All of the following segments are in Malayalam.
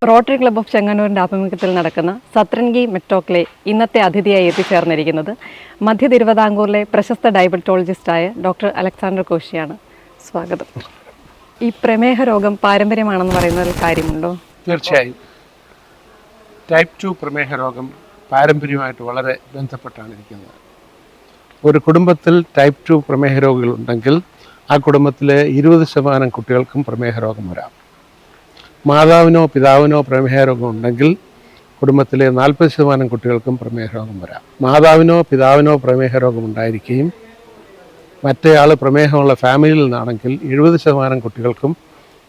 റോട്ടറി ക്ലബ്ബ് ഓഫ് ചെങ്ങന്നൂരിൻ്റെ ആഭിമുഖ്യത്തിൽ നടക്കുന്ന സത്രൻഗി മെറ്റോക്ലെ ഇന്നത്തെ അതിഥിയായി എത്തിച്ചേർന്നിരിക്കുന്നത് മധ്യ തിരുവിതാംകൂറിലെ പ്രശസ്ത ഡയബറ്റോളജിസ്റ്റായ ഡോക്ടർ അലക്സാണ്ടർ കോശിയാണ്. സ്വാഗതം. ഈ പ്രമേഹ രോഗം പാരമ്പര്യമാണെന്ന് പറയുന്നതിൽ കാര്യമുണ്ടോ? തീർച്ചയായും. ടൈപ്പ് 2 പ്രമേഹ രോഗം പാരമ്പര്യമായിട്ട് വളരെ ബന്ധപ്പെട്ടാണ് ഇരിക്കുന്നത്. ഒരു കുടുംബത്തിൽ ടൈപ്പ് 2 പ്രമേഹ രോഗികളുണ്ടെങ്കിൽ ആ കുടുംബത്തിലെ 20% കുട്ടികൾക്കും പ്രമേഹ രോഗം വരാം. മാതാവിനോ പിതാവിനോ പ്രമേഹ രോഗം ഉണ്ടെങ്കിൽ കുടുംബത്തിലെ 40% കുട്ടികൾക്കും പ്രമേഹ രോഗം വരാം. മാതാവിനോ പിതാവിനോ പ്രമേഹ രോഗം ഉണ്ടായിരിക്കുകയും മറ്റേയാൾ പ്രമേഹമുള്ള ഫാമിലിയിൽ നിന്നാണെങ്കിൽ 70% കുട്ടികൾക്കും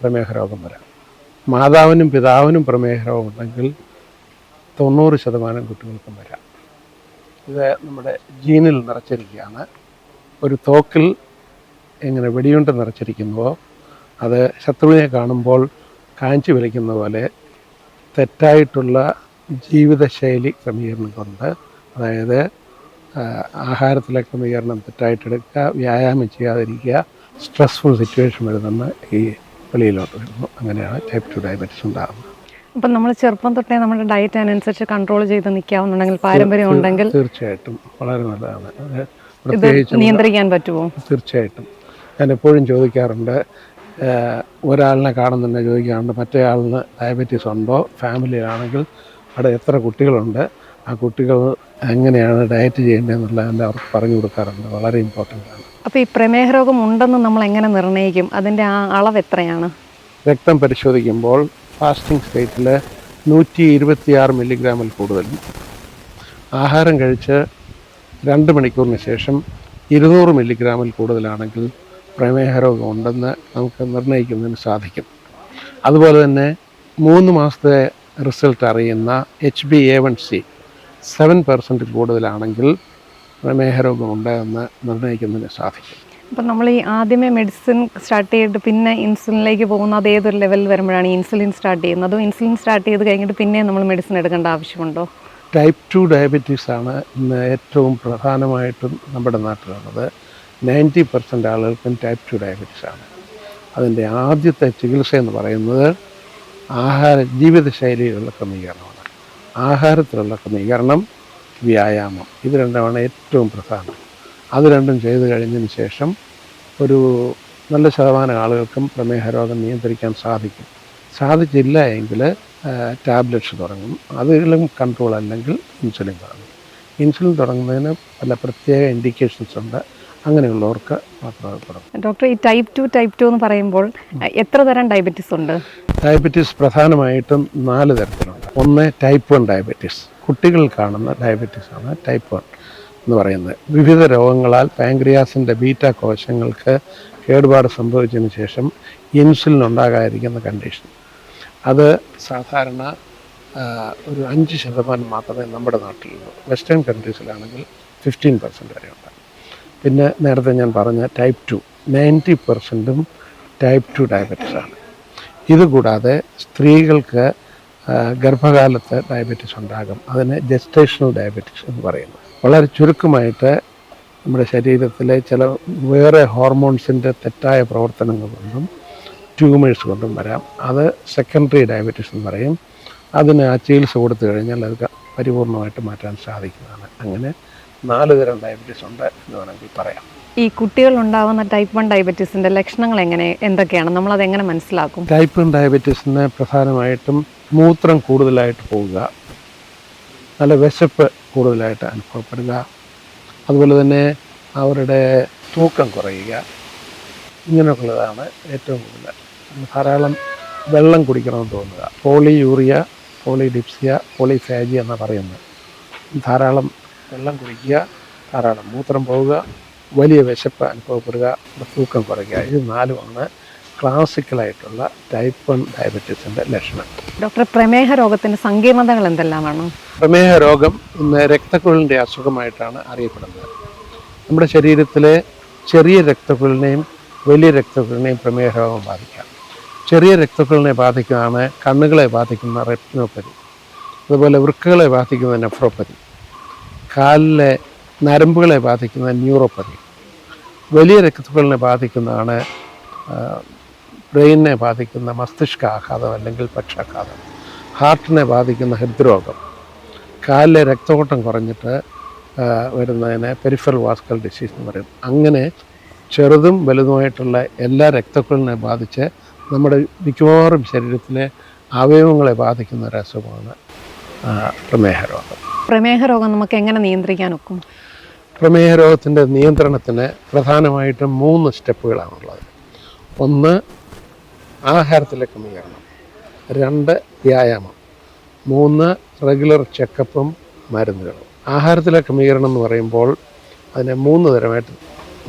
പ്രമേഹ രോഗം വരാം. മാതാവിനും പിതാവിനും പ്രമേഹ രോഗം ഉണ്ടെങ്കിൽ 90% കുട്ടികൾക്കും വരാം. ഇത് നമ്മുടെ ജീനിൽ നിറച്ചിരിക്കുകയാണ്. ഒരു തോക്കിൽ എങ്ങനെ വെടിയുണ്ട നിറച്ചിരിക്കുന്നുവോ അത് ശത്രുവിനെ കാണുമ്പോൾ കാഞ്ചി വലിക്കുന്ന പോലെ തെറ്റായിട്ടുള്ള ജീവിതശൈലി ക്രമീകരണം കൊണ്ട്, അതായത് ആഹാരത്തിലെ ക്രമീകരണം തെറ്റായിട്ടെടുക്കുക, വ്യായാമം ചെയ്യാതിരിക്കുക, സ്ട്രെസ്ഫുൾ സിറ്റുവേഷൻ വരുന്ന ഈ വെളിയിലോട്ട് വരുന്നു. അങ്ങനെയാണ് ടൈപ്പ് 2 ഡയബറ്റീസ് ഉണ്ടാകുന്നത്. അപ്പം നമ്മൾ ചെറുപ്പം തൊട്ടേ നമ്മുടെ ഡയറ്റ് അനുസരിച്ച് കൺട്രോൾ ചെയ്ത് നിൽക്കാവുന്നുണ്ടെങ്കിൽ, പാരമ്പര്യം ഉണ്ടെങ്കിൽ തീർച്ചയായിട്ടും വളരെ നല്ലതാണ്. ഇത് നിയന്ത്രിക്കാൻ പറ്റുമോ? തീർച്ചയായിട്ടും. ഞാൻ എപ്പോഴും ചോദിക്കാറുണ്ട്, ഒരാളിനെ കാണുന്നുണ്ട് ചോദിക്കാറുണ്ട്, മറ്റേ ആളിന് ഡയബറ്റീസ് ഉണ്ടോ, ഫാമിലിയിലാണെങ്കിൽ അവിടെ എത്ര കുട്ടികളുണ്ട്, ആ കുട്ടികൾ എങ്ങനെയാണ് ഡയറ്റ് ചെയ്യേണ്ടതെന്നുള്ളതിൻ്റെ അവർക്ക് പറഞ്ഞു കൊടുക്കാറുണ്ട്. വളരെ ഇമ്പോർട്ടൻ്റ് ആണ്. അപ്പോൾ ഈ പ്രമേഹ രോഗം ഉണ്ടെന്ന് നമ്മൾ എങ്ങനെ നിർണ്ണയിക്കും? അതിൻ്റെ ആ അളവ് എത്രയാണ്? രക്തം പരിശോധിക്കുമ്പോൾ ഫാസ്റ്റിംഗ് സ്റ്റേറ്റിൽ 126 മില്ലിഗ്രാമിൽ കൂടുതലും, ആഹാരം കഴിച്ച് 2 മണിക്കൂറിന് ശേഷം 200 മില്ലിഗ്രാമിൽ കൂടുതലാണെങ്കിൽ പ്രമേഹ രോഗം ഉണ്ടെന്ന് നമുക്ക് നിർണ്ണയിക്കുന്നതിന് സാധിക്കും. അതുപോലെ തന്നെ 3 മാസത്തെ റിസൾട്ട് അറിയുന്ന HbA1c 7% കൂടുതലാണെങ്കിൽ പ്രമേഹ രോഗമുണ്ട് എന്ന് നിർണ്ണയിക്കുന്നതിന് സാധിക്കും. അപ്പം നമ്മൾ ഈ ആദ്യമേ മെഡിസിൻ സ്റ്റാർട്ട് ചെയ്തിട്ട് പിന്നെ ഇൻസുലിനിലേക്ക് പോകുന്ന അത് ഏതൊരു ലെവലിൽ വരുമ്പോഴാണ് ഇൻസുലിൻ സ്റ്റാർട്ട് ചെയ്യുന്നത്? അതോ ഇൻസുലിൻ സ്റ്റാർട്ട് ചെയ്ത് കഴിഞ്ഞിട്ട് പിന്നെ നമ്മൾ മെഡിസിൻ എടുക്കേണ്ട ആവശ്യമുണ്ടോ? ടൈപ്പ് 2 ഡയബറ്റീസാണ് ഇന്ന് ഏറ്റവും പ്രധാനമായിട്ടും നമ്മുടെ നാട്ടിലുള്ളത്. 90% ആളുകൾക്കും ടൈപ്പ് 2 ഡയബറ്റീസാണ്. അതിൻ്റെ ആദ്യത്തെ ചികിത്സ എന്ന് പറയുന്നത് ജീവിതശൈലിയിലുള്ള ക്രമീകരണമാണ്. ആഹാരത്തിലുള്ള ക്രമീകരണം, വ്യായാമം, ഇത് രണ്ടുമാണ് ഏറ്റവും പ്രധാനം. അത് രണ്ടും ചെയ്തു കഴിഞ്ഞതിന് ശേഷം ഒരു നല്ല ശതമാനം ആളുകൾക്കും പ്രമേഹ രോഗം നിയന്ത്രിക്കാൻ സാധിക്കും. സാധിച്ചില്ല എങ്കിൽ ടാബ്ലറ്റ്സ് തുടങ്ങും. അതിലും കൺട്രോൾ അല്ലെങ്കിൽ ഇൻസുലിൻ തുടങ്ങും. ഇൻസുലിൻ തുടങ്ങുന്നതിന് പല പ്രത്യേക ഇൻഡിക്കേഷൻസ് ഉണ്ട്. അങ്ങനെയുള്ളവർക്ക് മാത്രമേ തുടങ്ങും. ഡോക്ടർ, ഈ ടൈപ്പ് 2 എന്ന് പറയുമ്പോൾ എത്ര തരം ഡയബറ്റീസ് ഉണ്ട്? ഡയബറ്റീസ് പ്രധാനമായിട്ടും 4 തരത്തിലുണ്ട്. ഒന്ന് ടൈപ്പ് 1 ഡയബറ്റീസ്. കുട്ടികളിൽ കാണുന്ന ഡയബറ്റീസാണ് ടൈപ്പ് 1 എന്ന് പറയുന്നത്. വിവിധ രോഗങ്ങളാൽ പാൻക്രിയാസിൻ്റെ ബീറ്റ കോശങ്ങൾക്ക് കേടുപാട് സംഭവിച്ചതിന് ശേഷം ഇൻസുലിൻ ഉണ്ടാകാതിരിക്കുന്ന കണ്ടീഷൻ. അത് സാധാരണ ഒരു 5% മാത്രമേ നമ്മുടെ നാട്ടിലുള്ളൂ. വെസ്റ്റേൺ കൺട്രീസിലാണെങ്കിൽ 15% വരെ ഉണ്ട്. പിന്നെ നേരത്തെ ഞാൻ പറഞ്ഞ ടൈപ്പ് 2 90%ഉം ടൈപ്പ് 2 ഡയബറ്റീസാണ്. ഇതുകൂടാതെ സ്ത്രീകൾക്ക് ഗർഭകാലത്ത് ഡയബറ്റീസ് ഉണ്ടാകും. അതിന് ജെസ്റ്റേഷണൽ ഡയബറ്റീസ് എന്ന് പറയുന്നു. വളരെ ചുരുക്കമായിട്ട് നമ്മുടെ ശരീരത്തിലെ ചില വേറെ ഹോർമോൺസിൻ്റെ തെറ്റായ പ്രവർത്തനങ്ങൾ കൊണ്ടും ട്യൂമേഴ്സ് കൊണ്ടും വരാം. അത് സെക്കൻഡറി ഡയബറ്റീസ് എന്ന് പറയും. അതിന് ആ ചികിത്സ കൊടുത്തു കഴിഞ്ഞാൽ അത് പരിപൂർണമായിട്ട് മാറ്റാൻ സാധിക്കുന്നതാണ്. അങ്ങനെ 4 തരം ഡയബറ്റീസ് ഉണ്ട് എന്ന് വേണമെങ്കിൽ പറയാം. ഈ കുട്ടികളുണ്ടാകുന്ന ടൈപ്പ് 1 ഡയബറ്റീസിൻ്റെ ലക്ഷണങ്ങൾ എന്തൊക്കെയാണ്? നമ്മളതെങ്ങനെ മനസ്സിലാക്കും? ടൈപ്പ് 1 ഡയബറ്റീസിന് പ്രധാനമായിട്ടും മൂത്രം കൂടുതലായിട്ട് പോവുക, നല്ല വിശപ്പ് കൂടുതലായിട്ട് അനുഭവപ്പെടുക, അതുപോലെ തന്നെ അവരുടെ തൂക്കം കുറയുക, ഇങ്ങനെയുള്ളതാണ് ഏറ്റവും കൂടുതൽ. ധാരാളം വെള്ളം കുടിക്കണമെന്ന് തോന്നുക, പോളിയൂറിയ, പോളിഡിപ്സിയ, പോളിഫാജി എന്നാണ് പറയുന്നത്. ധാരാളം വെള്ളം കുടിക്കുക, ധാരാളം മൂത്രം പോവുക, വലിയ വിശപ്പ് അനുഭവപ്പെടുക, തൂക്കം കുറയ്ക്കുക. ഇത് 4 ക്ലാസിക്കലായിട്ടുള്ള ടൈപ്പ് 1 ഡയബറ്റീസിൻ്റെ ലക്ഷണം. ഡോക്ടർ, പ്രമേഹ രോഗത്തിൻ്റെ സങ്കീർണതകൾ എന്തെല്ലാമാണ്? പ്രമേഹ രോഗം ഇന്ന് രക്തക്കുഴലിൻ്റെ അസുഖമായിട്ടാണ് അറിയപ്പെടുന്നത്. നമ്മുടെ ശരീരത്തിലെ ചെറിയ രക്തക്കുഴലിനെയും വലിയ രക്തക്കുഴലിനെയും പ്രമേഹ രോഗം ബാധിക്കാം. ചെറിയ രക്തക്കുഴലിനെ ബാധിക്കുന്നതാണ് കണ്ണുകളെ ബാധിക്കുന്ന റെറ്റിനോപ്പതി, അതുപോലെ വൃക്കകളെ ബാധിക്കുന്ന നെഫ്രോപ്പതി, കാലിലെ നരമ്പുകളെ ബാധിക്കുന്ന ന്യൂറോപ്പതി. വലിയ രക്തക്കുഴലിനെ ബാധിക്കുന്നതാണ് ബ്രെയിനിനെ ബാധിക്കുന്ന മസ്തിഷ്ക ആഘാതം അല്ലെങ്കിൽ പക്ഷാഘാതം. ഹാർട്ടിനെ ബാധിക്കുന്ന ഹൃദ്രോഗം, കാലിലെ രക്തയോട്ടം കുറഞ്ഞിട്ട് വരുന്നതിനെ പെരിഫറൽ വാസ്കുലർ ഡിസീസ് എന്ന് പറയും. അങ്ങനെ ചെറുതും വലുതുമായിട്ടുള്ള എല്ലാ രക്തക്കുഴലിനെ ബാധിച്ച് നമ്മുടെ മിക്കവാറും ശരീരത്തിലെ അവയവങ്ങളെ ബാധിക്കുന്ന ഒരു അസുഖമാണ് പ്രമേഹ രോഗം. പ്രമേഹ രോഗം നമുക്ക് എങ്ങനെ നിയന്ത്രിക്കാൻ ഒക്കും? പ്രമേഹ രോഗത്തിൻ്റെ നിയന്ത്രണത്തിന് പ്രധാനമായിട്ടും 3 സ്റ്റെപ്പുകളാണുള്ളത്. 1 ആഹാരത്തിലെ ക്രമീകരണം, 2 വ്യായാമം, 3 റെഗുലർ ചെക്കപ്പും മരുന്നുകളും. ആഹാരത്തിലെ ക്രമീകരണം എന്ന് പറയുമ്പോൾ അതിനെ 3 തരമായിട്ട്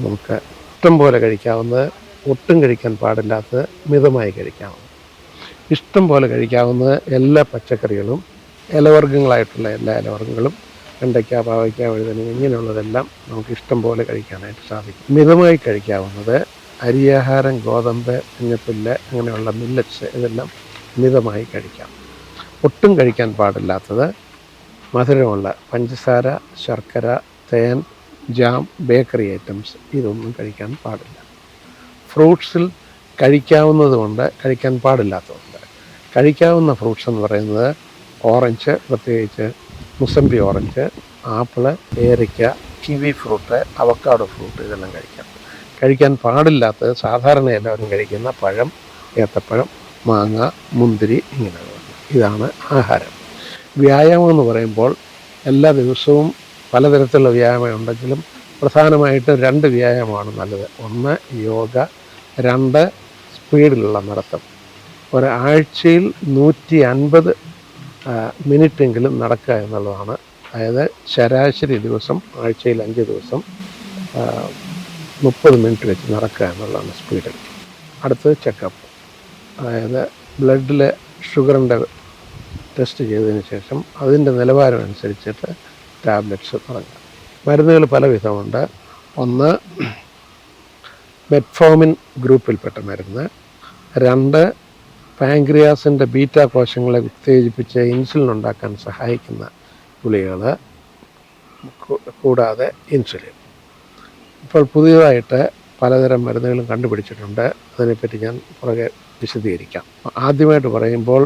നമുക്ക് ഇഷ്ടം പോലെ കഴിക്കാവുന്നത്, ഒട്ടും കഴിക്കാൻ പാടില്ലാത്തത്, മിതമായി കഴിക്കാവുന്നത്. ഇഷ്ടം പോലെ കഴിക്കാവുന്നത് എല്ലാ പച്ചക്കറികളും, ഇലവർഗ്ഗങ്ങളായിട്ടുള്ള എല്ലാ ഇലവർഗ്ഗങ്ങളും, വെണ്ടയ്ക്ക, പാവയ്ക്ക, വഴുതനങ്ങ ഇങ്ങനെയുള്ളതെല്ലാം നമുക്ക് ഇഷ്ടം പോലെ കഴിക്കാനായിട്ട് സാധിക്കും. മിതമായി കഴിക്കാവുന്നത് അരിയാഹാരം, ഗോതമ്പ്, മഞ്ഞപ്പുല്ല്, അങ്ങനെയുള്ള മില്ലറ്റ്സ്, ഇതെല്ലാം മിതമായി കഴിക്കാം. ഒട്ടും കഴിക്കാൻ പാടില്ലാത്തത് മധുരമുള്ള പഞ്ചസാര, ശർക്കര, തേൻ, ജാം, ബേക്കറി ഐറ്റംസ്, ഇതൊന്നും കഴിക്കാൻ പാടില്ല. ഫ്രൂട്ട്സിൽ കഴിക്കാവുന്നതുകൊണ്ട് കഴിക്കാൻ പാടില്ലാത്തതുണ്ട്. കഴിക്കാവുന്ന ഫ്രൂട്ട്സ് എന്ന് പറയുന്നത് ഓറഞ്ച്, പ്രത്യേകിച്ച് മുസംബി ഓറഞ്ച്, ആപ്പിള്, പേരയ്ക്ക, കിവി ഫ്രൂട്ട്, അവക്കാഡോ ഫ്രൂട്ട്, ഇതെല്ലാം കഴിക്കാം. കഴിക്കാൻ പാടില്ലാത്തത് സാധാരണ എല്ലാവരും കഴിക്കുന്ന പഴം, ഏത്തപ്പഴം, മാങ്ങ, മുന്തിരി, ഇങ്ങനെയുള്ളത്. ഇതാണ് ആഹാരം. വ്യായാമം എന്ന് പറയുമ്പോൾ എല്ലാ ദിവസവും പലതരത്തിലുള്ള വ്യായാമം ഉണ്ടെങ്കിലും പ്രധാനമായിട്ട് 2 വ്യായാമമാണ് നല്ലത്. 1 യോഗ, 2 സ്പീഡിലുള്ള നടത്തം. ഒരാഴ്ചയിൽ 150 മിനിറ്റെങ്കിലും നടക്കുക എന്നുള്ളതാണ്. അതായത് ശരാശരി ദിവസം ആഴ്ചയിൽ 5 ദിവസം 30 മിനിറ്റ് വെച്ച് നടക്കുക എന്നുള്ളതാണ് സ്പീഡിൽ. അടുത്തത് ചെക്കപ്പ്, അതായത് ബ്ലഡിൽ ഷുഗറിൻ്റെ ടെസ്റ്റ് ചെയ്തതിന് ശേഷം അതിൻ്റെ നിലവാരം അനുസരിച്ചിട്ട് ടാബ്ലറ്റ്സ് തുടങ്ങുക. മരുന്നുകൾ പല വിധമുണ്ട്. 1 മെറ്റ്ഫോമിൻ ഗ്രൂപ്പിൽപ്പെട്ട മരുന്ന്, 2 പാങ്ക്രിയാസിൻ്റെ ബീറ്റാ കോശങ്ങളെ ഉത്തേജിപ്പിച്ച് ഇൻസുലിൻ ഉണ്ടാക്കാൻ സഹായിക്കുന്ന ഗുളികകൾ, കൂടാതെ ഇൻസുലിൻ. ഇപ്പോൾ പുതിയതായിട്ട് പലതരം മരുന്നുകളും കണ്ടുപിടിച്ചിട്ടുണ്ട്. അതിനെപ്പറ്റി ഞാൻ പുറകെ വിശദീകരിക്കാം. ആദ്യമായിട്ട് പറയുമ്പോൾ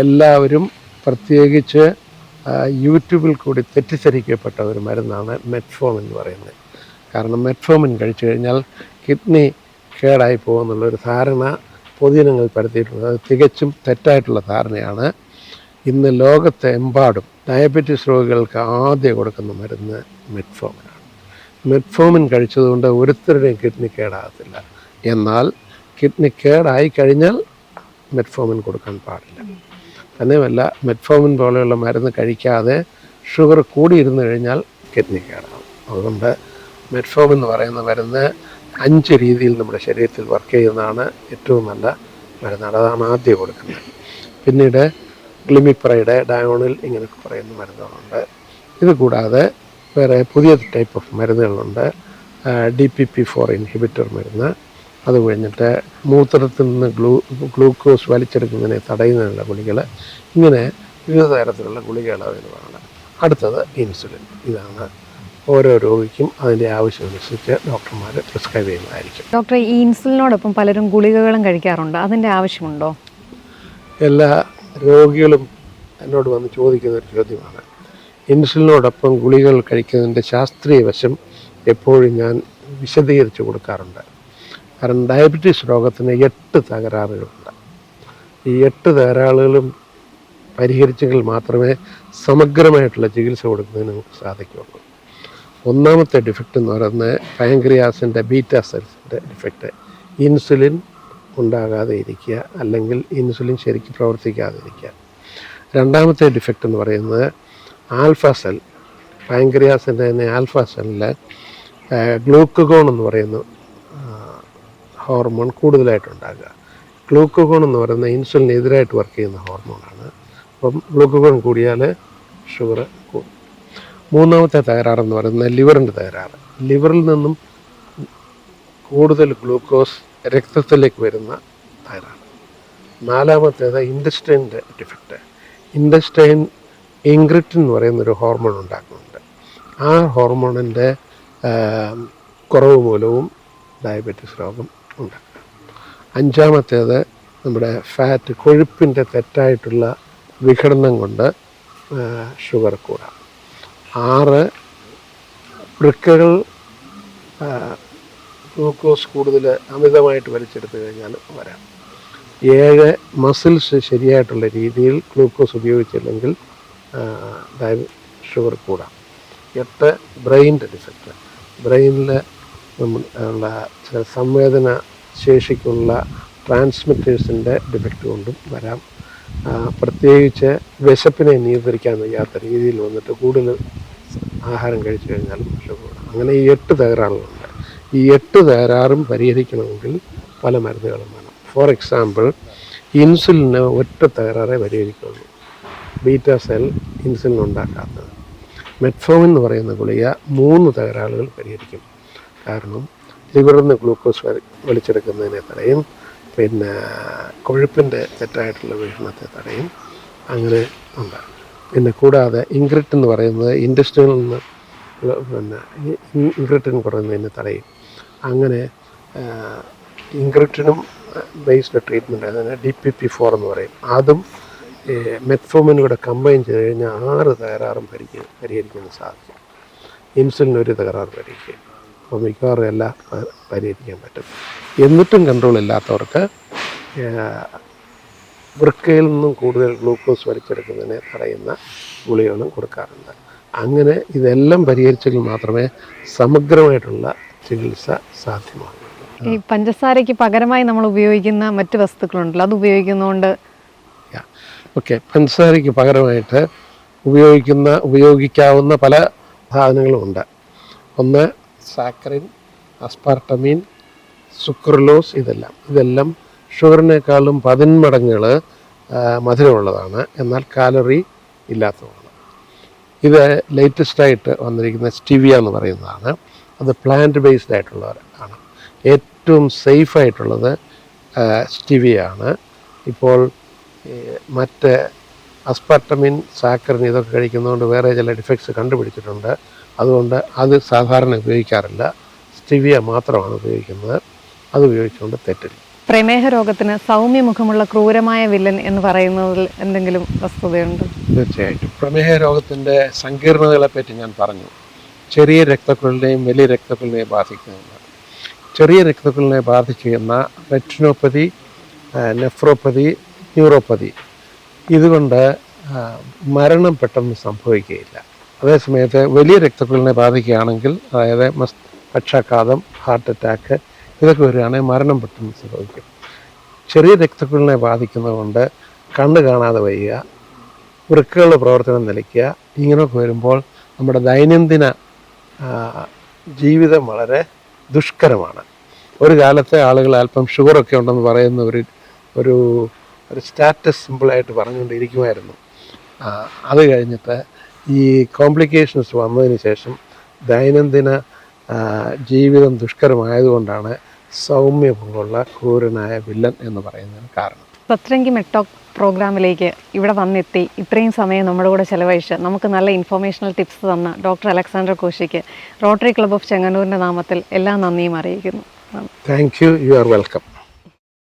എല്ലാവരും, പ്രത്യേകിച്ച് യൂട്യൂബിൽ കൂടി തെറ്റിദ്ധരിക്കപ്പെട്ട ഒരു മരുന്നാണ് മെറ്റ്ഫോമിൻ എന്ന് പറയുന്നത്. കാരണം മെറ്റ്ഫോമിൻ കഴിച്ചു കഴിഞ്ഞാൽ കിഡ്നി കേടായി പോകുമെന്നുള്ളൊരു ധാരണ പൊതുജനങ്ങൾ പരത്തിയിട്ടുണ്ട്. അത് തികച്ചും തെറ്റായിട്ടുള്ള ധാരണയാണ്. ഇന്ന് ലോകത്തെമ്പാടും ഡയബറ്റീസ് രോഗികൾക്ക് ആദ്യം കൊടുക്കുന്ന മരുന്ന് മെറ്റ്ഫോമിനാണ്. Metformin കഴിച്ചതുകൊണ്ട് ഒരുത്തരുടെയും kidney കേടാകത്തില്ല. എന്നാൽ കിഡ്നി കേടായി കഴിഞ്ഞാൽ മെറ്റ്ഫോമിൻ കൊടുക്കാൻ പാടില്ല. തന്നെയുമല്ല, മെറ്റ്ഫോമിൻ പോലെയുള്ള മരുന്ന് കഴിക്കാതെ ഷുഗർ കൂടിയിരുന്നു കഴിഞ്ഞാൽ കിഡ്നി കേടാകും. അതുകൊണ്ട് മെറ്റ്ഫോമിൻ എന്ന് പറയുന്ന മരുന്ന് 5 രീതിയിൽ നമ്മുടെ ശരീരത്തിൽ വർക്ക് ചെയ്യുന്നതാണ് ഏറ്റവും നല്ല മരുന്നാണ്. അതാണ് ആദ്യം കൊടുക്കുന്നത്. പിന്നീട് ഗ്ലിമിപ്രൈഡ്, ഡയോണിൽ, ഇങ്ങനെയൊക്കെ പറയുന്ന മരുന്നുകളുണ്ട്. ഇത് കൂടാതെ വേറെ പുതിയ ടൈപ്പ് ഓഫ് മരുന്നുകളുണ്ട്. DPP-4 ഇൻഹിബിറ്റർ മരുന്ന്, അത് കഴിഞ്ഞിട്ട് മൂത്രത്തിൽ നിന്ന് ഗ്ലൂക്കോസ് വലിച്ചെടുക്കുന്നതിനെ തടയുന്നതിനുള്ള ഗുളികൾ, ഇങ്ങനെ വിവിധ തരത്തിലുള്ള ഗുളികകൾ അവൈലബിളാണ്. അടുത്തത് ഇൻസുലിൻ. ഇതാണ് ഓരോ രോഗിക്കും അതിൻ്റെ ആവശ്യമനുസരിച്ച് ഡോക്ടർമാർ പ്രിസ്ക്രൈബ് ചെയ്യുന്നതായിരിക്കും. ഡോക്ടറെ, ഈ ഇൻസുലിനോടൊപ്പം പലരും ഗുളികകളും കഴിക്കാറുണ്ട്. അതിൻ്റെ ആവശ്യമുണ്ടോ? എല്ലാ രോഗികളും എന്നോട് വന്ന് ചോദിക്കുന്നൊരു ചോദ്യമാണ്. ഇൻസുലിനോടൊപ്പം ഗുളികൾ കഴിക്കുന്നതിൻ്റെ ശാസ്ത്രീയ വശം എപ്പോഴും ഞാൻ വിശദീകരിച്ച് കൊടുക്കാറുണ്ട്. കാരണം ഡയബറ്റീസ് രോഗത്തിന് 8 തകരാറുകളുണ്ട്. ഈ 8 തകരാറുകളും പരിഹരിച്ചെങ്കിൽ മാത്രമേ സമഗ്രമായിട്ടുള്ള ചികിത്സ കൊടുക്കുന്നതിന് നമുക്ക് സാധിക്കുകയുള്ളൂ. ഒന്നാമത്തെ ഡിഫക്റ്റ് എന്ന് പറയുന്നത് പാങ്ക്രിയാസിൻ്റെ ബീറ്റാ സെൽസിൻ്റെ ഡിഫക്റ്റ്. ഇൻസുലിൻ ഉണ്ടാകാതെ ഇരിക്കുക, അല്ലെങ്കിൽ ഇൻസുലിൻ ശരിക്കും പ്രവർത്തിക്കാതെ ഇരിക്കുക. രണ്ടാമത്തെ ഡിഫക്റ്റ് എന്ന് പറയുന്നത് ആൽഫ സെൽ, പാങ്ക്രിയാസിൻ്റെ തന്നെ ആൽഫ സെല്ലിൽ ഗ്ലൂക്കഗോൺ എന്ന് പറയുന്ന ഹോർമോൺ കൂടുതലായിട്ടുണ്ടാകുക. ഗ്ലൂക്കഗോൺ എന്ന് പറയുന്ന ഇൻസുലിന് എതിരായിട്ട് വർക്ക് ചെയ്യുന്ന ഹോർമോണാണ്. അപ്പം ഗ്ലൂക്കഗോൺ കൂടിയാൽ ഷുഗർ കൂടും. മൂന്നാമത്തെ തകരാറെന്ന് പറയുന്നത് ലിവറിൻ്റെ തകരാറ്. ലിവറിൽ നിന്നും കൂടുതൽ ഗ്ലൂക്കോസ് രക്തത്തിലേക്ക് വരുന്ന തകരാറ്. നാലാമത്തേത് ഇൻഡസ്റ്റൈൻ്റെ ഡിഫക്റ്റ്. ഇൻഡസ്റ്റൈൻ ഇൻഗ്രിറ്റിൻ എന്ന് പറയുന്നൊരു ഹോർമോൺ ഉണ്ടാക്കുന്നുണ്ട്. ആ ഹോർമോണിൻ്റെ കുറവ് മൂലവും ഡയബറ്റീസ് രോഗം ഉണ്ടാക്കുക. അഞ്ചാമത്തേത് നമ്മുടെ ഫാറ്റ്, കൊഴുപ്പിൻ്റെ തെറ്റായിട്ടുള്ള വിഘടനം കൊണ്ട് ഷുഗർ കൂടാം. 6 വൃക്കകൾ ഗ്ലൂക്കോസ് കൂടുതൽ അമിതമായിട്ട് വലിച്ചെടുത്ത് കഴിഞ്ഞാൽ വരാം. 7 മസിൽസ് ശരിയായിട്ടുള്ള രീതിയിൽ ഗ്ലൂക്കോസ് ഉപയോഗിച്ചില്ലെങ്കിൽ ഷുഗർ കൂടാം. 8 ബ്രെയിൻ്റെ ഡിഫക്റ്റ്, ബ്രെയിനിൽ ഉള്ള ചില സംവേദന ശേഷിക്കുള്ള ട്രാൻസ്മിറ്റേഴ്സിൻ്റെ ഡിഫക്റ്റ് കൊണ്ടും വരാം. പ്രത്യേകിച്ച് വിശപ്പിനെ നിയന്ത്രിക്കാൻ വയ്യാത്ത രീതിയിൽ വന്നിട്ട് കൂടുതൽ ആഹാരം കഴിച്ചു കഴിഞ്ഞാലും ഷുഗർ കൂടാം. അങ്ങനെ ഈ 8 തകരാറുകളുണ്ട്. ഈ 8 തകരാറും പരിഹരിക്കണമെങ്കിൽ പല മരുന്നുകളും വേണം. ഫോർ എക്സാമ്പിൾ, ഇൻസുലിന് ഒറ്റ തകരാറേ പരിഹരിക്കുള്ളൂ, ബീറ്റാ സെൽ ഇൻസുലിൻ ഉണ്ടാക്കാത്തത്. മെറ്റ്ഫോമിൻ എന്ന് പറയുന്ന ഗുളിക 3 തകരാറുകൾ പരിഹരിക്കും. കാരണം ലിവറിൽ നിന്ന് ഗ്ലൂക്കോസ് വലിച്ചെടുക്കുന്നതിനെ തടയും, പിന്നെ കൊഴുപ്പിൻ്റെ തെറ്റായിട്ടുള്ള വീക്ഷണത്തെ തടയും. അങ്ങനെ ഉണ്ട്. പിന്നെ കൂടാതെ ഇൻഗ്രിറ്റ് എന്ന് പറയുന്നത് ഇൻഡസ്ട്രിയിൽ നിന്ന് പിന്നെ ഇൻഗ്രിറ്റിൻ കുറയുന്നതിനെ തടയും. അങ്ങനെ ഇൻഗ്രിറ്റിനും ബേസ്ഡ് ട്രീറ്റ്മെൻറ്റ്, അതിന് DPP-4 എന്ന് പറയും. അതും മെറ്റ്ഫോമിനും കൂടെ കമ്പൈൻ ചെയ്ത് കഴിഞ്ഞാൽ 6 തകരാറും പരിഹരിക്കാൻ സാധിക്കും. ഇൻസുലിൻ ഒരു തകരാറ് പരിഹരിക്കും. അപ്പോൾ മിക്കവാറും എല്ലാം പരിഹരിക്കാൻ പറ്റും. എന്നിട്ടും കൺട്രോൾ ഇല്ലാത്തവർക്ക് വൃക്കയിൽ നിന്നും കൂടുതൽ ഗ്ലൂക്കോസ് വലിച്ചെടുക്കുന്നതിനെ തടയുന്ന ഗുളികകളും കൊടുക്കാറുണ്ട്. അങ്ങനെ ഇതെല്ലാം പരിഹരിച്ചെങ്കിൽ മാത്രമേ സമഗ്രമായിട്ടുള്ള ചികിത്സ സാധ്യമാകൂ. ഈ പഞ്ചസാരയ്ക്ക് പകരമായി നമ്മൾ ഉപയോഗിക്കുന്ന മറ്റ് വസ്തുക്കളുണ്ടല്ലോ, അത് ഉപയോഗിക്കുന്നതുകൊണ്ട് ഓക്കെ, പഞ്ചസാരയ്ക്ക് പകരമായിട്ട് ഉപയോഗിക്കാവുന്ന പല സാധനങ്ങളുമുണ്ട്. ഒന്ന് സാക്കറിൻ, അസ്പാർട്ടമീൻ, സുക്രലോസ്, ഇതെല്ലാം ഷുഗറിനേക്കാളും 10 മടങ്ങുകൾ മധുരമുള്ളതാണ്, എന്നാൽ കാലറി ഇല്ലാത്തതാണ്. ഇത് ലേറ്റസ്റ്റായിട്ട് വന്നിരിക്കുന്ന സ്റ്റിവിയ എന്ന് പറയുന്നതാണ്. അത് പ്ലാന്റ് ബേസ്ഡ് ആയിട്ടുള്ളവരാണ്. ഏറ്റവും സേഫായിട്ടുള്ളത് സ്റ്റിവിയ ആണ്. ഇപ്പോൾ മറ്റ് അസ്പാർട്ടമിൻ, സാക്കറിൻ ഇതൊക്കെ കഴിക്കുന്നതുകൊണ്ട് വേറെ ചില ഡിഫക്ട്സ് കണ്ടുപിടിച്ചിട്ടുണ്ട്. അതുകൊണ്ട് അത് സാധാരണ ഉപയോഗിക്കാറില്ല, സ്റ്റിവിയ മാത്രമാണ് ഉപയോഗിക്കുന്നത്. അത് ഉപയോഗിച്ചുകൊണ്ട് തെറ്റില്ല. പ്രമേഹ രോഗത്തിന് സൗമ്യമുഖമുള്ള ക്രൂരമായ വില്ലൻ എന്ന് പറയുന്നതിൽ എന്തെങ്കിലും വസ്തുതയുണ്ട്? തീർച്ചയായിട്ടും. പ്രമേഹ രോഗത്തിൻ്റെ സങ്കീർണതകളെപ്പറ്റി ഞാൻ പറഞ്ഞു. ചെറിയ രക്തക്കുഴലിനെയും വലിയ രക്തക്കുഴലിനെയും ബാധിക്കുന്നുണ്ട്. ചെറിയ രക്തക്കുഴലിനെ ബാധിക്കുന്ന റെറ്റിനോപ്പതി, നെഫ്രോപ്പതി, ന്യൂറോപ്പതി, ഇതുകൊണ്ട് മരണം പെട്ടെന്ന് സംഭവിക്കുകയില്ല. അതേസമയത്ത് വലിയ രക്തക്കുഴലിനെ ബാധിക്കുകയാണെങ്കിൽ, അതായത് പക്ഷാഘാതം, ഹാർട്ട് അറ്റാക്ക് ഇതൊക്കെ വരികയാണെങ്കിൽ മരണം പെട്ടെന്ന് സംഭവിക്കും. ചെറിയ രക്തക്കുഴലിനെ ബാധിക്കുന്നത് കൊണ്ട് കണ്ണ് കാണാതെ വയ്യുക, വൃക്കകളുടെ പ്രവർത്തനം നിലയ്ക്കുക, ഇങ്ങനെയൊക്കെ വരുമ്പോൾ നമ്മുടെ ദൈനംദിന ജീവിതം വളരെ ദുഷ്കരമാണ്. ഒരു കാലത്തെ ആളുകൾ അല്പം ഷുഗറൊക്കെ ഉണ്ടെന്ന് പറയുന്ന ഒരു സ്റ്റാറ്റസ് സിമ്പിളായിട്ട് പറഞ്ഞുകൊണ്ടിരിക്കുമായിരുന്നു. അത് കഴിഞ്ഞിട്ട് ഈ കോംപ്ലിക്കേഷൻസ് വന്നതിന് ശേഷം ദൈനംദിന ജീവിതം ദുഷ്കരമായതുകൊണ്ടാണ് സൗമ്യമുള്ള ക്രൂരനായ വില്ലൻ എന്ന് പറയുന്നതിന് കാരണം. സത്രംഗി മെറ്റോക് പ്രോഗ്രാമിലേക്ക് ഇവിടെ വന്നെത്തി ഇത്രയും സമയം നമ്മുടെ കൂടെ ചെലവഴിച്ച് നമുക്ക് നല്ല ഇൻഫോർമേഷണൽ ടിപ്സ് തന്ന ഡോക്ടർ അലക്സാണ്ടർ കോശിക്ക് റോട്ടറി ക്ലബ് ഓഫ് ചെങ്ങന്നൂരിൻ്റെ നാമത്തിൽ എല്ലാ നന്ദിയും അറിയിക്കുന്നു. Thank you. You are welcome.